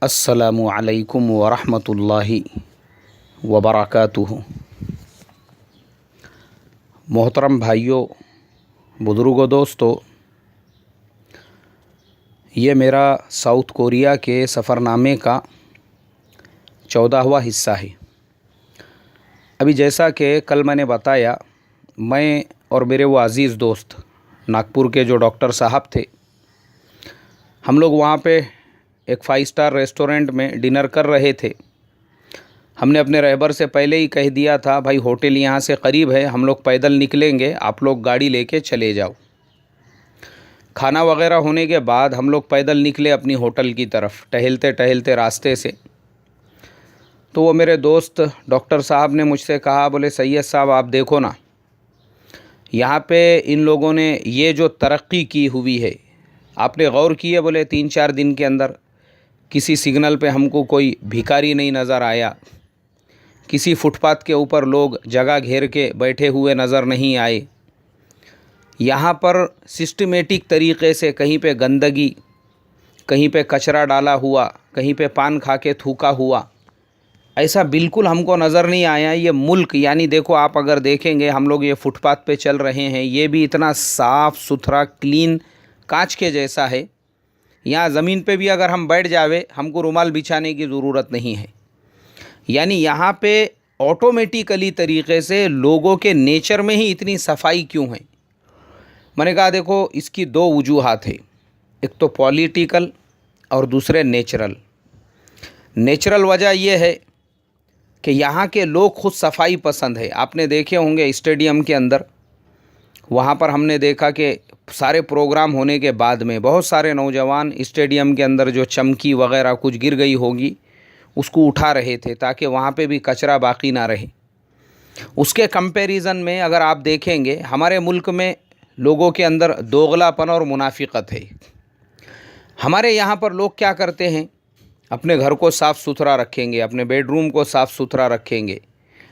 अस्सलामु अलैकुम वरहमतुल्लाहि वबरकातुहु। मोहतरम भाइयों, बुज़ुर्गों, दोस्तों, ये मेरा साउथ कोरिया के सफ़रनामे का 14वां हिस्सा है। अभी जैसा कि कल मैंने बताया, मैं और मेरे वो अज़ीज़ दोस्त नागपुर के जो डॉक्टर साहब थे, हम लोग वहाँ पे एक 5 स्टार रेस्टोरेंट में डिनर कर रहे थे। हमने अपने रहबर से पहले ही कह दिया था, भाई होटल यहाँ से करीब है, हम लोग पैदल निकलेंगे, आप लोग गाड़ी लेके चले जाओ। खाना वगैरह होने के बाद हम लोग पैदल निकले अपनी होटल की तरफ, टहलते टहलते रास्ते से। तो वो मेरे दोस्त डॉक्टर साहब ने मुझसे कहा, बोले सैयद साहब आप देखो ना, यहाँ पे इन लोगों ने ये जो तरक्की की हुई है, आपने गौर किए? बोले 3-4 दिन के अंदर किसी सिग्नल पे हमको कोई भिखारी नहीं नज़र आया, किसी फुटपाथ के ऊपर लोग जगह घेर के बैठे हुए नज़र नहीं आए। यहाँ पर सिस्टमेटिक तरीक़े से कहीं पे गंदगी, कहीं पे कचरा डाला हुआ, कहीं पे पान खा के थूका हुआ, ऐसा बिल्कुल हमको नज़र नहीं आया। ये मुल्क, यानी देखो आप अगर देखेंगे, हम लोग ये फुटपाथ पे चल रहे हैं, ये भी इतना साफ़ सुथरा क्लीन कांच के जैसा है। यहाँ ज़मीन पे भी अगर हम बैठ जावे, हमको रुमाल बिछाने की ज़रूरत नहीं है। यानी यहाँ पे ऑटोमेटिकली तरीक़े से लोगों के नेचर में ही इतनी सफाई क्यों है? मैंने कहा देखो, इसकी 2 वजूहात है, एक तो पॉलिटिकल और दूसरे नेचुरल। नेचुरल वजह यह है कि यहाँ के लोग खुद सफाई पसंद है। आपने देखे होंगे स्टेडियम के अंदर, वहाँ पर हमने देखा कि सारे प्रोग्राम होने के बाद में बहुत सारे नौजवान स्टेडियम के अंदर जो चमकी वगैरह कुछ गिर गई होगी उसको उठा रहे थे, ताकि वहाँ पे भी कचरा बाकी ना रहे। उसके कंपैरिजन में अगर आप देखेंगे, हमारे मुल्क में लोगों के अंदर दोगलापन और मुनाफिकत है। हमारे यहाँ पर लोग क्या करते हैं, अपने घर को साफ़ सुथरा रखेंगे, अपने बेडरूम को साफ़ सुथरा रखेंगे,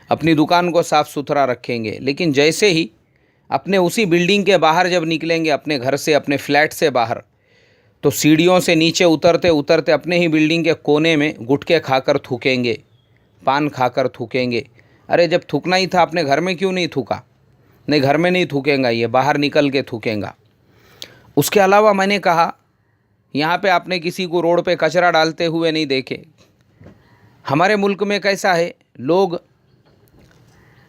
अपनी दुकान को साफ़ सुथरा रखेंगे, लेकिन जैसे ही अपने उसी बिल्डिंग के बाहर जब निकलेंगे, अपने घर से, अपने फ्लैट से बाहर, तो सीढ़ियों से नीचे उतरते उतरते अपने ही बिल्डिंग के कोने में गुटखे खाकर थूकेंगे, पान खाकर थूकेंगे। अरे जब थूकना ही था, अपने घर में क्यों नहीं थूका? नहीं, घर में नहीं थूकेंगा, ये बाहर निकल के थूकेंगा। उसके अलावा मैंने कहा, यहाँ पे आपने किसी को रोड पे कचरा डालते हुए नहीं देखे। हमारे मुल्क में कैसा है, लोग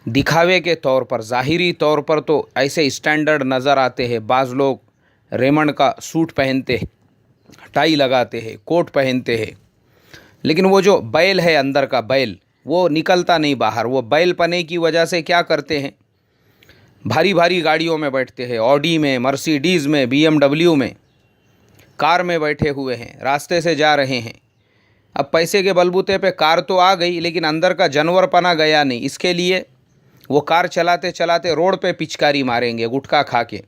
दिखावे के तौर पर, ज़ाहिरी तौर पर तो ऐसे स्टैंडर्ड नज़र आते हैं। बाज़ लोग रेमंड का सूट पहनते हैं, टाई लगाते हैं, कोट पहनते हैं, लेकिन वो जो बैल है अंदर का बैल, वो निकलता नहीं बाहर। वो बैल पने की वजह से क्या करते हैं, भारी भारी गाड़ियों में बैठते हैं, ऑडी में, मर्सिडीज़ में, BMW में, कार में बैठे हुए हैं, रास्ते से जा रहे हैं। अब पैसे के बलबूते पे कार तो आ गई, लेकिन अंदर का जानवरपना गया नहीं। इसके लिए वो कार चलाते चलाते रोड पे पिचकारी मारेंगे गुटखा खा के।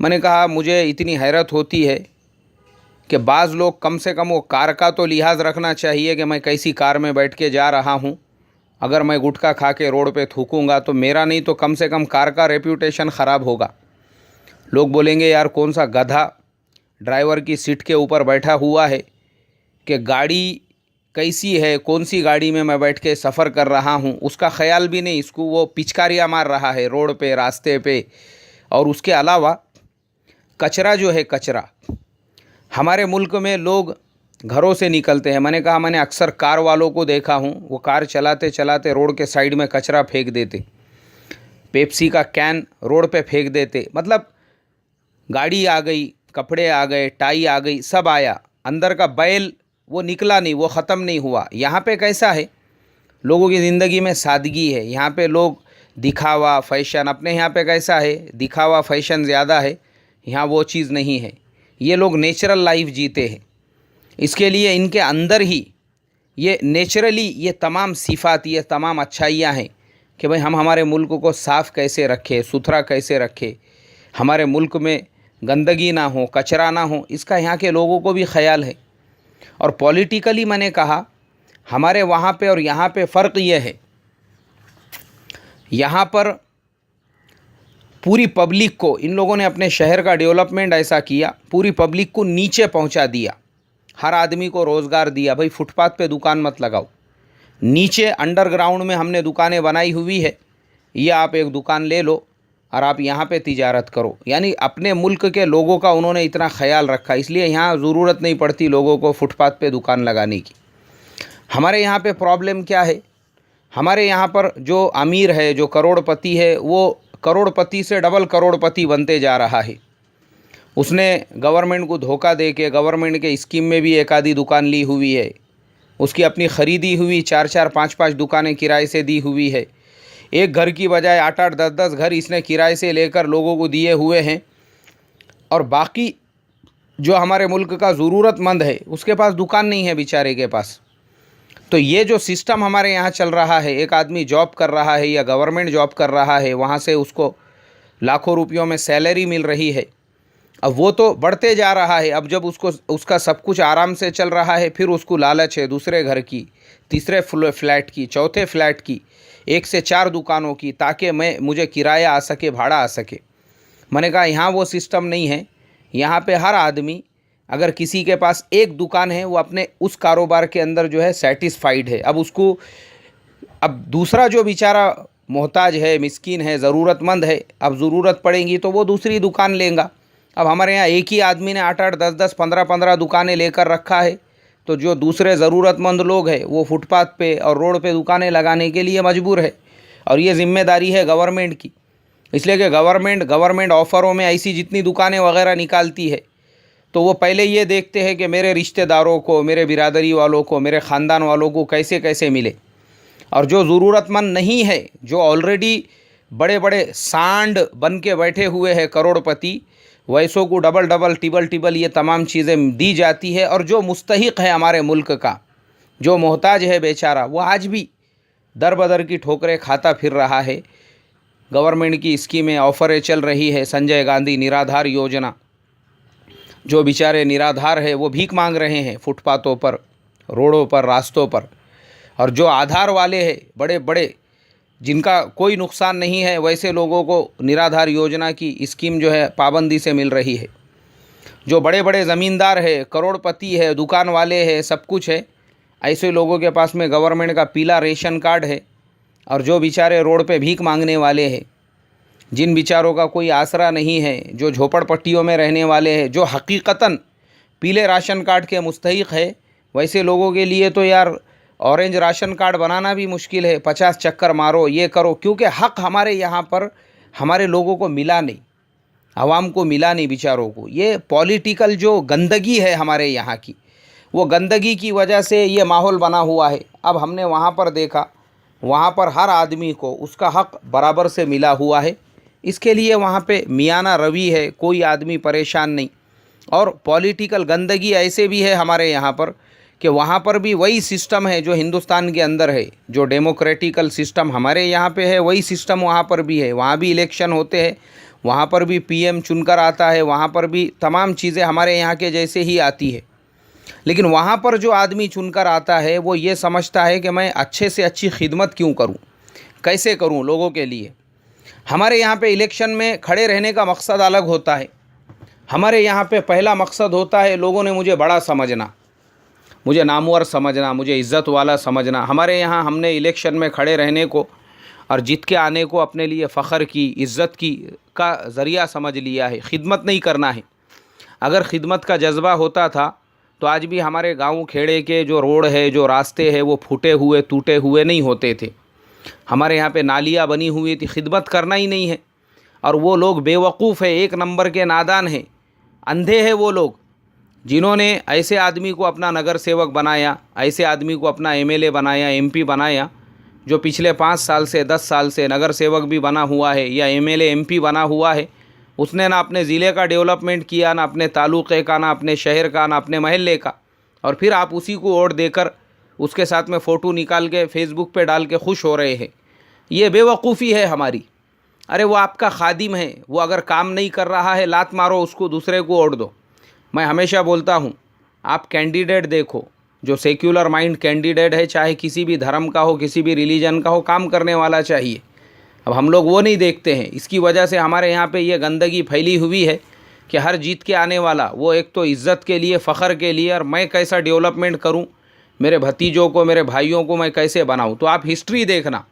मैंने कहा, मुझे इतनी हैरत होती है कि बाज़ लोग कम से कम वो कार का तो लिहाज रखना चाहिए कि मैं कैसी कार में बैठ के जा रहा हूँ। अगर मैं गुटखा खा के रोड पे थूकूंगा तो मेरा नहीं तो कम से कम कार का रेप्यूटेशन ख़राब होगा। लोग बोलेंगे, यार कौन सा गधा ड्राइवर की सीट के ऊपर बैठा हुआ है, कि गाड़ी कैसी है, कौन सी गाड़ी में मैं बैठ के सफ़र कर रहा हूँ, उसका ख्याल भी नहीं। इसको वो पिचकारियाँ मार रहा है रोड पे, रास्ते पे। और उसके अलावा कचरा जो है, कचरा हमारे मुल्क में लोग घरों से निकलते हैं। मैंने कहा, मैंने अक्सर कार वालों को देखा हूँ, वो कार चलाते चलाते रोड के साइड में कचरा फेंक देते, पेप्सी का कैन रोड पे फेंक देते। मतलब गाड़ी आ गई, कपड़े आ गए, टाई आ गई, सब आया, अंदर का बैल वो निकला नहीं, वो ख़त्म नहीं हुआ। यहाँ पे कैसा है, लोगों की ज़िंदगी में सादगी है। यहाँ पे लोग दिखावा, फैशन, अपने यहाँ पे कैसा है, दिखावा फैशन ज़्यादा है, यहाँ वो चीज़ नहीं है। ये लोग नेचुरल लाइफ जीते हैं, इसके लिए इनके अंदर ही ये नेचुरली ये तमाम सिफ़ात, ये तमाम अच्छाइयाँ हैं कि भाई हम हमारे मुल्क को साफ़ कैसे रखें, सुथरा कैसे रखें, हमारे मुल्क में गंदगी ना हो, कचरा ना हो, इसका यहाँ के लोगों को भी ख्याल है। और पॉलिटिकली मैंने कहा, हमारे वहाँ पे और यहाँ पे फ़र्क ये है, यहाँ पर पूरी पब्लिक को इन लोगों ने अपने शहर का डेवलपमेंट ऐसा किया, पूरी पब्लिक को नीचे पहुँचा दिया। हर आदमी को रोज़गार दिया, भाई फुटपाथ पे दुकान मत लगाओ, नीचे अंडरग्राउंड में हमने दुकानें बनाई हुई है, ये आप एक दुकान ले लो और आप यहाँ पे तिजारत करो। यानी अपने मुल्क के लोगों का उन्होंने इतना ख्याल रखा, इसलिए यहाँ ज़रूरत नहीं पड़ती लोगों को फुटपाथ पे दुकान लगाने की। हमारे यहाँ पे प्रॉब्लम क्या है, हमारे यहाँ पर जो अमीर है, जो करोड़पति है, वो करोड़पति से डबल करोड़पति बनते जा रहा है। उसने गवर्नमेंट को धोखा दे के गवर्नमेंट के स्कीम में भी एक आधी दुकान ली हुई है, उसकी अपनी ख़रीदी हुई 4-4, 5-5 दुकानें किराए से दी हुई है। एक घर की बजाय 8-8, 10-10 घर इसने किराए से लेकर लोगों को दिए हुए हैं, और बाकी जो हमारे मुल्क का ज़रूरतमंद है उसके पास दुकान नहीं है बेचारे के पास। तो ये जो सिस्टम हमारे यहाँ चल रहा है, एक आदमी जॉब कर रहा है या गवर्नमेंट जॉब कर रहा है, वहाँ से उसको लाखों रुपयों में सैलरी मिल रही है, अब वो तो बढ़ते जा रहा है। अब जब उसका सब कुछ आराम से चल रहा है, फिर उसको लालच है दूसरे घर की, तीसरे फ्लैट की, चौथे फ्लैट की, 1 से 4 दुकानों की, ताकि मुझे किराया आ सके, भाड़ा आ सके। मैंने कहा यहाँ वो सिस्टम नहीं है। यहाँ पे हर आदमी, अगर किसी के पास एक दुकान है, वो अपने उस कारोबार के अंदर जो है सेटिस्फाइड है। अब दूसरा जो बेचारा मोहताज है, मिस्कीन है, ज़रूरतमंद है, अब ज़रूरत पड़ेगी तो वो दूसरी दुकान लेगा। अब हमारे यहाँ एक ही आदमी ने 8-8, 10-10, 15-15 दुकानें लेकर रखा है, तो जो दूसरे ज़रूरतमंद लोग हैं वो फुटपाथ पे और रोड पे दुकानें लगाने के लिए मजबूर है। और ये ज़िम्मेदारी है गवर्नमेंट की, इसलिए कि गवर्नमेंट ऑफ़रों में ऐसी जितनी दुकानें वगैरह निकालती है, तो वो पहले ये देखते हैं कि मेरे रिश्तेदारों को, मेरे बिरादरी वालों को, मेरे ख़ानदान वालों को कैसे कैसे मिले। और जो ज़रूरतमंद नहीं है, जो ऑलरेडी बड़े बड़े सांड बन के बैठे हुए हैं करोड़पति, वैसों को डबल टिबल ये तमाम चीज़ें दी जाती है। और जो मुस्तहिक है हमारे मुल्क का, जो मोहताज है बेचारा, वो आज भी दर बदर की ठोकरें खाता फिर रहा है। गवर्नमेंट की स्कीमें, ऑफ़रें चल रही है, संजय गांधी निराधार योजना, जो बेचारे निराधार है वो भीख मांग रहे हैं फुटपाथों पर, रोडों पर, रास्तों पर। और जो आधार वाले हैं, बड़े बड़े, जिनका कोई नुकसान नहीं है, वैसे लोगों को निराधार योजना की स्कीम जो है पाबंदी से मिल रही है। जो बड़े बड़े ज़मींदार है, करोड़पति है, दुकान वाले हैं, सब कुछ है, ऐसे लोगों के पास में गवर्नमेंट का पीला रेशन कार्ड है। और जो बेचारे रोड पे भीख मांगने वाले हैं, जिन बेचारों का कोई आसरा नहीं है, जो झोपड़पट्टियों में रहने वाले हैं, जो हकीकतन पीले राशन कार्ड के मुस्तहिक है, वैसे लोगों के लिए तो यार ऑरेंज राशन कार्ड बनाना भी मुश्किल है। 50 चक्कर मारो, ये करो, क्योंकि हक़ हमारे यहाँ पर हमारे लोगों को मिला नहीं, आवाम को मिला नहीं बेचारों को। ये पॉलिटिकल जो गंदगी है हमारे यहाँ की, वो गंदगी की वजह से ये माहौल बना हुआ है। अब हमने वहाँ पर देखा, वहाँ पर हर आदमी को उसका हक़ बराबर से मिला हुआ है। इसके लिए वहाँ पे मियाना रवि है, कोई आदमी परेशान नहीं। और पॉलिटिकल गंदगी ऐसे भी है हमारे यहाँ पर कि वहाँ पर भी वही सिस्टम है जो हिंदुस्तान के अंदर है, जो डेमोक्रेटिकल सिस्टम हमारे यहाँ पे है, वही सिस्टम वहाँ पर भी है। वहाँ भी इलेक्शन होते हैं, वहाँ पर भी पीएम चुनकर आता है, वहाँ पर भी तमाम चीज़ें हमारे यहाँ के जैसे ही आती है। लेकिन वहाँ पर जो आदमी चुनकर आता है वो ये समझता है कि मैं अच्छे से अच्छी खिदमत क्यों करूँ, कैसे करूँ लोगों के लिए। हमारे यहाँ पे इलेक्शन में खड़े रहने का मकसद अलग होता है। हमारे यहाँ पे पहला मकसद होता है लोगों ने मुझे बड़ा समझना, मुझे नामवर समझना, मुझे इज़्ज़त वाला समझना। हमारे यहाँ हमने इलेक्शन में खड़े रहने को और जीत के आने को अपने लिए फ़ख्र की, इज़्ज़त की का ज़रिया समझ लिया है। खिदमत नहीं करना है। अगर खिदमत का जज्बा होता था तो आज भी हमारे गाँव खेड़े के जो रोड है, जो रास्ते हैं, वो फूटे हुए, टूटे हुए नहीं होते थे। हमारे यहाँ पे नालियाँ बनी हुई थी। खिदमत करना ही नहीं है। और वो लोग बेवकूफ़ है, एक नंबर के नादान हैं, अंधे हैं वो लोग, जिन्होंने ऐसे आदमी को अपना नगर सेवक बनाया, ऐसे आदमी को अपना एमएलए बनाया, एमपी बनाया, जो पिछले 5 साल से 10 साल से नगर सेवक भी बना हुआ है या एमएलए एमपी बना हुआ है। उसने ना अपने ज़िले का डेवलपमेंट किया, ना अपने तालुक़े का, ना अपने शहर का, ना अपने महल्ले का। और फिर आप उसी को वोट देकर उसके साथ में फ़ोटो निकाल के फेसबुक पे डाल के खुश हो रहे हैं। ये बेवकूफ़ी है हमारी। अरे वो आपका खादिम है, वो अगर काम नहीं कर रहा है, लात मारो उसको, दूसरे को वोट दो। मैं हमेशा बोलता हूँ, आप कैंडिडेट देखो, जो सेक्युलर माइंड कैंडिडेट है, चाहे किसी भी धर्म का हो, किसी भी रिलीजन का हो, काम करने वाला चाहिए। अब हम लोग वो नहीं देखते हैं। इसकी वजह से हमारे यहाँ पे ये गंदगी फैली हुई है कि हर जीत के आने वाला वो एक तो इज़्ज़त के लिए, फ़ख्र के लिए, और मैं कैसा डेवलपमेंट करूं, मेरे भतीजों को, मेरे भाइयों को मैं कैसे बनाऊं। तो आप हिस्ट्री देखना,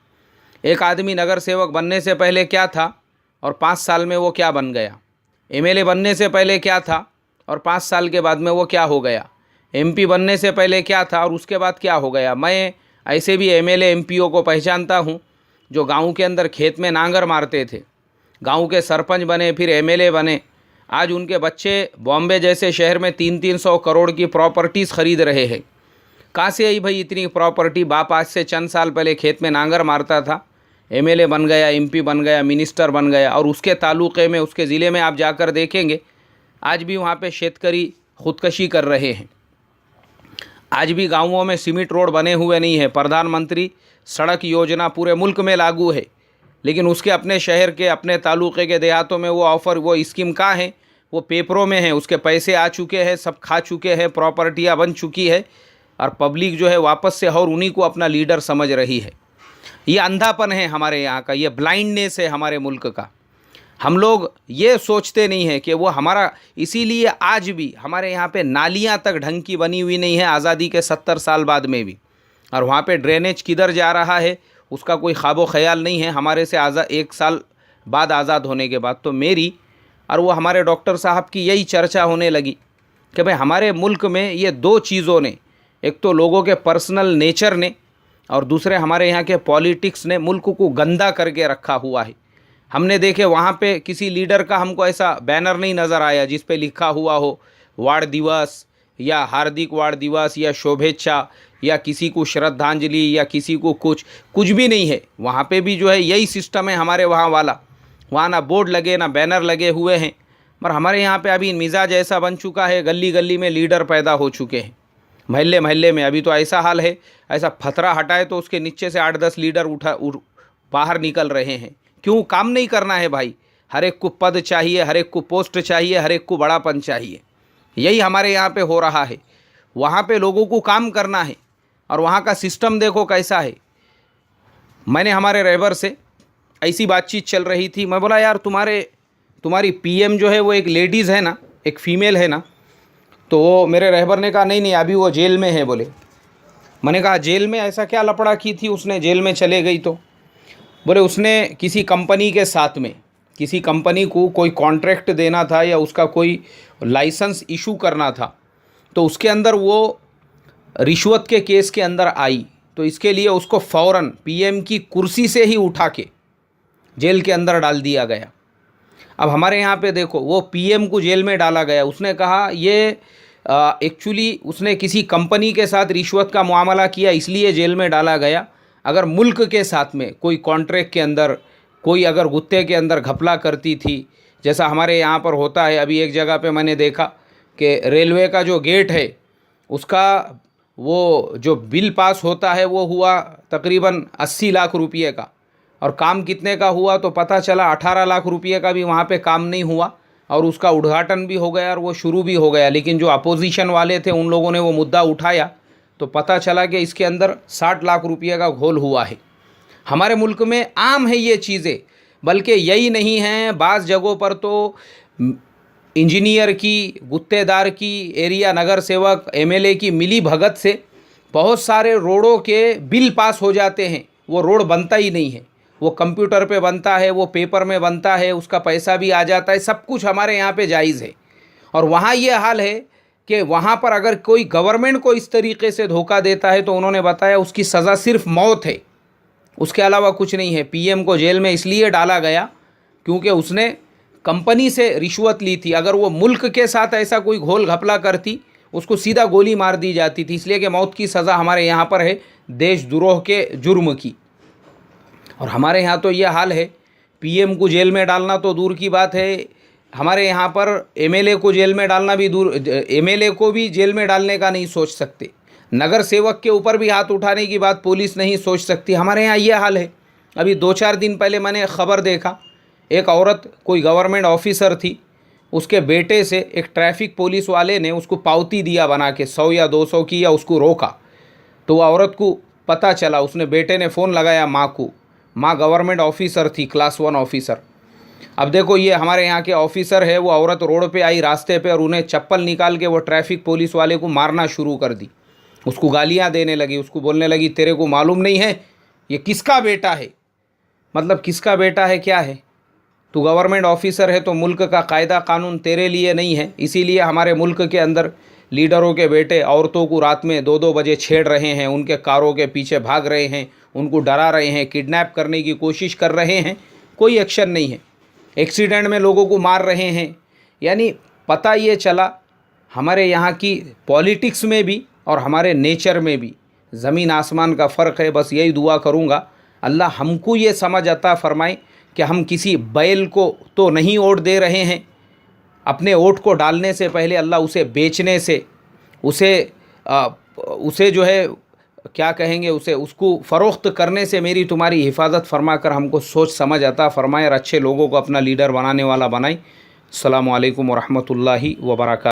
एक आदमी नगर सेवक बनने से पहले क्या था और 5 साल में वो क्या बन गया, एमएलए बनने से पहले क्या था और 5 साल के बाद में वो क्या हो गया, एमपी बनने से पहले क्या था और उसके बाद क्या हो गया। मैं ऐसे भी एमएलए एमपीओ को पहचानता हूँ जो गांव के अंदर खेत में नांगर मारते थे, गांव के सरपंच बने, फिर एमएलए बने। आज उनके बच्चे बॉम्बे जैसे शहर में 300-300 करोड़ की प्रॉपर्टीज़ खरीद रहे हैं। कहाँ से आई भाई इतनी प्रॉपर्टी? बाप आज से चंद साल पहले खेत में नांगर मारता था, एमएलए बन गया, एमपी बन गया, मिनिस्टर बन गया, और उसके तालुक़े में, उसके ज़िले में आप जाकर देखेंगे आज भी वहाँ पे शेतकरी खुदकशी कर रहे हैं। आज भी गाँवों में सीमेंट रोड बने हुए नहीं है। प्रधानमंत्री सड़क योजना पूरे मुल्क में लागू है, लेकिन उसके अपने शहर के, अपने तालुक़े के देहातों में वो ऑफ़र, वो स्कीम कहाँ है? वो पेपरों में है, उसके पैसे आ चुके हैं, सब खा चुके हैं, प्रॉपर्टियाँ बन चुकी है, और पब्लिक जो है वापस से और उन्हीं को अपना लीडर समझ रही है। ये अंधापन है हमारे यहाँ का, ये ब्लाइंडनेस है हमारे मुल्क का। हम लोग ये सोचते नहीं है कि वो हमारा, इसीलिए आज भी हमारे यहाँ पे नालियाँ तक ढंग की बनी हुई नहीं है, आज़ादी के 70 साल बाद में भी। और वहाँ पे ड्रेनेज किधर जा रहा है उसका कोई ख्वाबो ख्याल नहीं है। हमारे से 1 साल बाद आज़ाद होने के बाद तो मेरी और वो हमारे डॉक्टर साहब की यही चर्चा होने लगी कि भाई हमारे मुल्क में ये 2 चीज़ों ने, एक तो लोगों के पर्सनल नेचर ने और दूसरे हमारे यहाँ के पॉलिटिक्स ने मुल्क को गंदा करके रखा हुआ है। हमने देखे वहाँ पे किसी लीडर का हमको ऐसा बैनर नहीं नज़र आया जिस पे लिखा हुआ हो वाड़ दिवस या हार्दिक वाड़ दिवस या शुभेच्छा या किसी को श्रद्धांजलि या किसी को कुछ भी नहीं है। वहाँ पे भी जो है यही सिस्टम है हमारे वहाँ वाला, वहाँ ना बोर्ड लगे ना बैनर लगे हुए हैं। पर हमारे यहाँ पे अभी मिजाज ऐसा बन चुका है, गली गली में लीडर पैदा हो चुके हैं, महल्ले महल्ले में। अभी तो ऐसा हाल है, ऐसा फतरा हटाए तो उसके नीचे से 8-10 लीडर बाहर निकल रहे हैं। क्यों? काम नहीं करना है भाई, हर एक को पद चाहिए, हर एक को पोस्ट चाहिए, हर एक को बड़ापन चाहिए। यही हमारे यहाँ पे हो रहा है। वहाँ पे लोगों को काम करना है और वहाँ का सिस्टम देखो कैसा है। मैंने हमारे रहबर से ऐसी बातचीत चल रही थी, मैं बोला यार तुम्हारी पीएम जो है वो एक लेडीज़ है ना, एक फ़ीमेल है ना? तो वो मेरे रहबर ने कहा नहीं अभी वो जेल में है बोले। मैंने कहा जेल में? ऐसा क्या लफड़ा की थी उसने, जेल में चले गई तो? बोले उसने किसी कंपनी के साथ में, किसी कंपनी को कोई कॉन्ट्रैक्ट देना था या उसका कोई लाइसेंस इशू करना था, तो उसके अंदर वो रिश्वत के केस के अंदर आई, तो इसके लिए उसको फ़ौरन पीएम की कुर्सी से ही उठा के जेल के अंदर डाल दिया गया। अब हमारे यहाँ पे देखो, वो पीएम को जेल में डाला गया, उसने कहा ये एक्चुअली उसने किसी कंपनी के साथ रिश्वत का मामला किया इसलिए जेल में डाला गया। अगर मुल्क के साथ में कोई कॉन्ट्रैक्ट के अंदर कोई अगर गुत्ते के अंदर घपला करती थी, जैसा हमारे यहाँ पर होता है। अभी एक जगह पे मैंने देखा कि रेलवे का जो गेट है उसका वो जो बिल पास होता है वो हुआ तकरीबन 80 लाख रुपये का, और काम कितने का हुआ तो पता चला 18 लाख रुपये का भी वहाँ पे काम नहीं हुआ, और उसका उद्घाटन भी हो गया और वो शुरू भी हो गया। लेकिन जो अपोजिशन वाले थे उन लोगों ने वो मुद्दा उठाया तो पता चला कि इसके अंदर 60 लाख रुपये का घोल हुआ है। हमारे मुल्क में आम है ये चीज़ें। बल्कि यही नहीं है, बाज़ जगहों पर तो इंजीनियर की, गुत्तेदार की, एरिया नगर सेवक, एमएलए की मिली भगत से बहुत सारे रोडों के बिल पास हो जाते हैं। वो रोड बनता ही नहीं है, वो कंप्यूटर पे बनता है, वो पेपर में बनता है, उसका पैसा भी आ जाता है, सब कुछ हमारे यहाँ पे जायज़ है। और वहाँ ये हाल है कि वहाँ पर अगर कोई गवर्नमेंट को इस तरीके से धोखा देता है तो उन्होंने बताया उसकी सज़ा सिर्फ मौत है, उसके अलावा कुछ नहीं है। पीएम को जेल में इसलिए डाला गया क्योंकि उसने कंपनी से रिश्वत ली थी। अगर वो मुल्क के साथ ऐसा कोई घोल घपला करती उसको सीधा गोली मार दी जाती थी। इसलिए कि मौत की सज़ा हमारे यहाँ पर है देशद्रोह के जुर्म की। और हमारे यहाँ तो ये हाल है, पीएम को जेल में डालना तो दूर की बात है, हमारे यहाँ पर एमएलए को जेल में डालना भी दूर, एमएलए को भी जेल में डालने का नहीं सोच सकते। नगर सेवक के ऊपर भी हाथ उठाने की बात पुलिस नहीं सोच सकती। हमारे यहाँ ये हाल है। अभी 2-4 दिन पहले मैंने खबर देखा, एक औरत कोई गवर्नमेंट ऑफिसर थी, उसके बेटे से एक ट्रैफिक पुलिस वाले ने उसको पावती दिया बना के 100 या 200 की, या उसको रोका। तो वह औरत को पता चला, उसने बेटे ने फ़ोन लगाया माँ को, माँ गवर्नमेंट ऑफिसर थी, क्लास 1 ऑफिसर। अब देखो ये हमारे यहाँ के ऑफिसर है, वो औरत रोड पे आई रास्ते पे और उन्हें चप्पल निकाल के वो ट्रैफिक पुलिस वाले को मारना शुरू कर दी, उसको गालियाँ देने लगी, उसको बोलने लगी तेरे को मालूम नहीं है ये किसका बेटा है। मतलब किसका बेटा है क्या है? तू गवर्नमेंट ऑफिसर है तो मुल्क का कायदा कानून तेरे लिए नहीं है, इसीलिए हमारे मुल्क के अंदर लीडरों के बेटे औरतों को रात में 2-2 बजे छेड़ रहे हैं, उनके कारों के पीछे भाग रहे हैं, उनको डरा रहे हैं, किडनैप करने की कोशिश कर रहे हैं, कोई एक्शन नहीं है। एक्सीडेंट में लोगों को मार रहे हैं। यानी पता ये चला हमारे यहाँ की पॉलिटिक्स में भी और हमारे नेचर में भी ज़मीन आसमान का फ़र्क है। बस यही दुआ करूँगा अल्लाह हमको ये समझ अता फ़रमाए कि हम किसी बैल को तो नहीं वोट दे रहे हैं, अपने वोट को डालने से पहले अल्लाह उसे बेचने से, उसे जो है क्या कहेंगे, उसको फ़रोख्त करने से मेरी तुम्हारी हिफाजत फरमा कर हमको सोच समझ अता फ़रमाए और अच्छे लोगों को अपना लीडर बनाने वाला बनाए। अस्सलामु अलैकुम व रहमतुल्लाहि व बरकातहू।